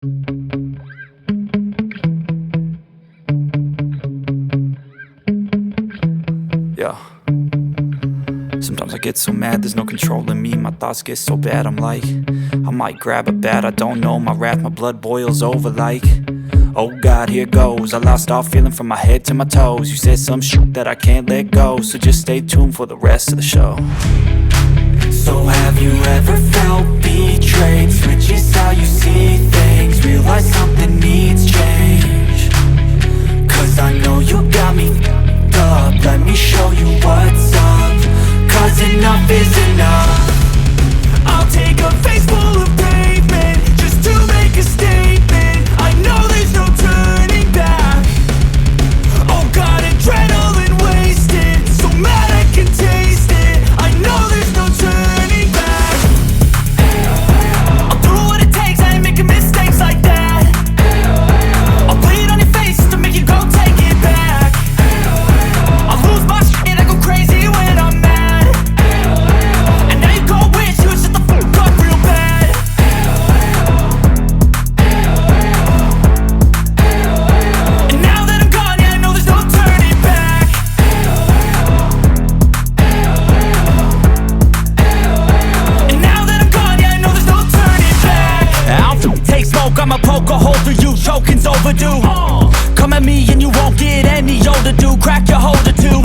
Yeah. Sometimes I get so mad, there's no controlling me. My thoughts get so bad, I'm like, I might grab a bat, I don't know. My wrath, my blood boils over like, oh God, here goes. I lost all feeling from my head to my toes. You said some shit that I can't let go, so just stay tuned for the rest of the show. So have you ever felt betrayed? Switches how you see things, realize something needs change. Cause I know you got me f***ed up, let me show you what's up. Cause enough is enough. I'll take a face full of pavement just to make a statement. I know there's no turning back. Oh God, adrenaline wasted, so mad I can taste it. I know there's no turning back. I'll do what it takes, I ain't making mistakes like that. I'll bleed on your face to make you go take it back. I'll lose my shit, I go crazy when I'm mad. And now you go wish you would shut the fuck up real bad. And now that I'm gone, yeah, I know there's no turning back. And now that I'm gone, yeah, I know there's no turning back. I'll take smoke, I'ma poke a hole through you, choking's overdue. Come at me and you won't get any older, dude. Crack your holder too.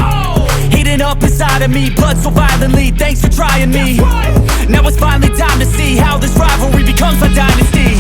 Heating up inside of me, blood so violently, thanks for trying me. Now it's finally time to see how this rivalry becomes a dynasty.